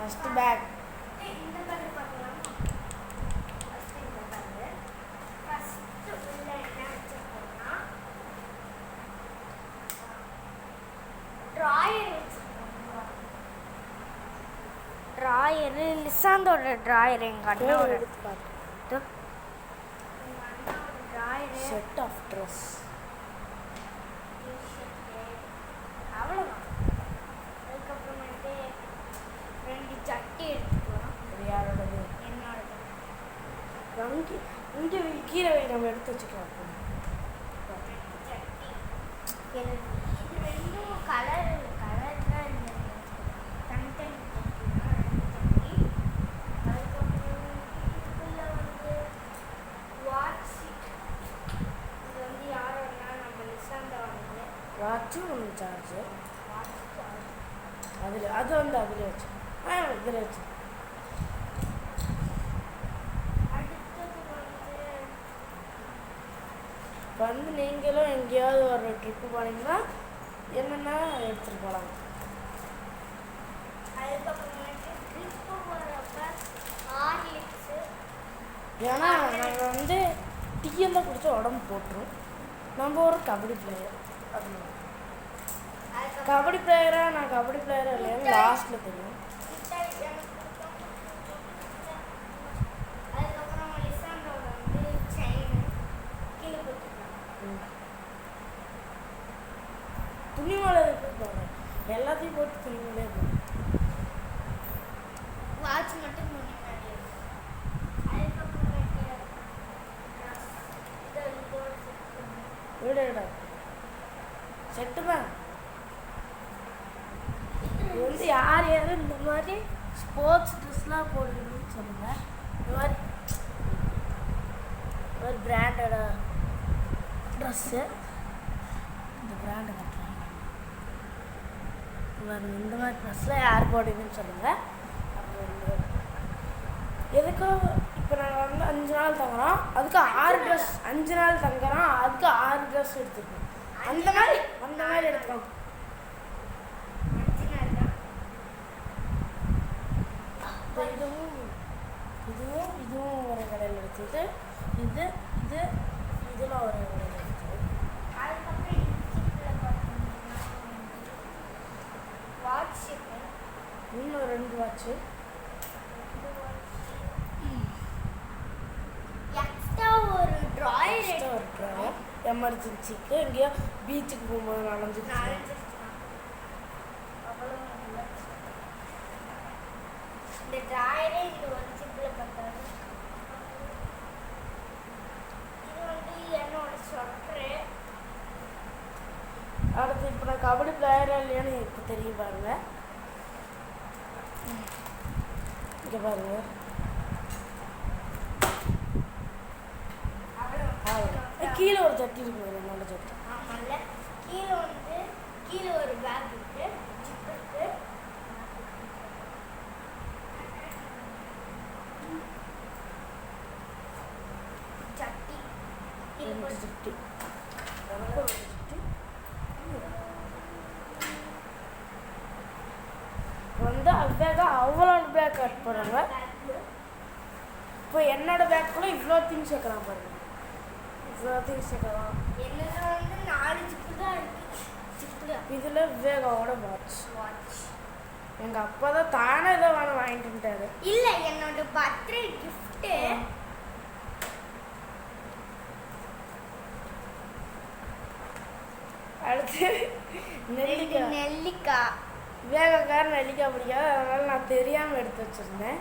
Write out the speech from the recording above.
First bag. இந்த bag பார்க்கலாமா? First இந்த பேக். ஃபர்ஸ்ட் உள்ள என்ன வச்சிருக்கோம்னா டிராயர் வச்சிருக்கோம். டிராயர் லிசாந்தோட டிராயர் எங்க அண்ணாவோட எடுத்து பார்த்து. எங்க அண்ணாவோட டிராயர் செட் ஆஃப் ட்ரெஸ். அவ்வளோதான். அதுக்கப்புறமேட்டு 2 சட்டி எடுத்துக்கலாம். இது யாரோடது? என்னோடது. இங்கே கீழே நம்ம எடுத்து வச்சுக்கலாம். 2 சட்டி. இது ரெண்டும் கலர் தான் இந்த தனித்தனி சட்டி. அதுக்கப்புறம் இதுக்குள்ள வாட்ச். இது யாரோடனா நம்ம லிசாந்த வாங்கினது. வாட்சும் ஒன்று சார்ஜர். வாட்ச் அதில் அது அதில் வச்சு இதில் வச்சு. அடுத்தது நீங்களும் எங்கேயாவது ஒரு ட்ரிப்பு போனீங்கன்னா என்னென்னா எடுத்துகிட்டு போகலாம். அதுக்கப்புறமேட்டு ட்ரிப்பு போகிறப்ப ஹார்லிக்ஸு. ஏன்னா நாங்கள் டீயெல்லாம் குடிச்சா உடம்பு போட்டுரும். நம்ம ஒரு கபடி பிளேயர். கபடி பிளேயரா? நான் கபடி பிளேயரா இல்லையான்னு லாஸ்ட்டில் தெரியும். அதுக்கப்புறம் லிசாண்டோட செயின் கீழே போட்டுக்கலாம். துணி மேலே இருக்கு போகிறேன். எல்லாத்தையும் போட்டு துணி மேலே இருக்கும். வாட்ச் மட்டும் முன்னாடி. அதுக்கப்புறமேட்டு வீடு செட்டு தான். இது யார் இந்த மாதிரி ஸ்போர்ட்ஸ் ட்ரெஸ்லாம் போட்டுக்கணும்னு சொல்லுங்கள். இந்த மாதிரி ஒரு பிராண்டட ட்ரெஸ்ஸு. இந்த பிராண்டை கட்டலாம். இந்த மாதிரி ட்ரெஸ்லாம் யார் போடுவீங்கன்னு சொல்லுங்கள். அப்புறம் எதுக்கோ இப்போ நாங்கள் 5 நாள் தங்குறோம். அதுக்கு 6 ட்ரெஸ். 5 நாள் தங்குறோம், அதுக்கு 6 ட்ரெஸ் எடுத்துக்கணும். அந்த மாதிரி எடுத்துக்கோங்க. இதுவும் ஒரு கடையில் எடுத்தது. இதெல்லாம் ஒரு கடையில் எடுத்தது. அதுக்கப்புறம் வாட்ச் இன்னும் 2 வாட்ச்சு. எக்ஸ்ட்ரா ஒரு டிராயர். எமர்ஜென்சிக்கு எங்கேயோ பீச்சுக்கு போகும்போது நனைஞ்சிருச்சு. இந்த டிராயரே இது ஒரு ஜிப்பில் பத்தாது. இது என்னோட சொட்டரு. அடுத்து இப்போ நான் கபடி பிளேயரா இல்லையான்னு இப்போ தெரியும் பாருங்க. இங்கே பாருங்க. கீழே ஒரு சட்டி இருக்கு. நல்ல சட்டி. ஆமாம்ல. கீழே ஒரு பேக் இருக்கு. ஜிப் இருக்கு. சட்டி. சட்டி. அவ்வளோ பேக் கட் பண்ணுறாங்க. இப்போ என்னோட பேக்குள்ள இவ்வளோ திங்ஸ் வைக்கலாம் பாருங்க. இவ்வளோ திங்ஸ் வைக்கலாம். என்னது 4 ஜிப்பு தான் இருக்கு. இதில் விவேகாவோட வாட்ச். எங்கள் அப்பா தான் தானே இதை வாங்கிட்டு வந்துட்டாரு. இல்லை, என்னோட பர்த்டே கிஃப்ட்டு. அடுத்து நெல்லிக்காய். நெல்லிக்காய் விவேகாக்கார நெல்லிக்காய் பிடிக்காது, அதனால நான் தெரியாமல் எடுத்து வச்சுருந்தேன்.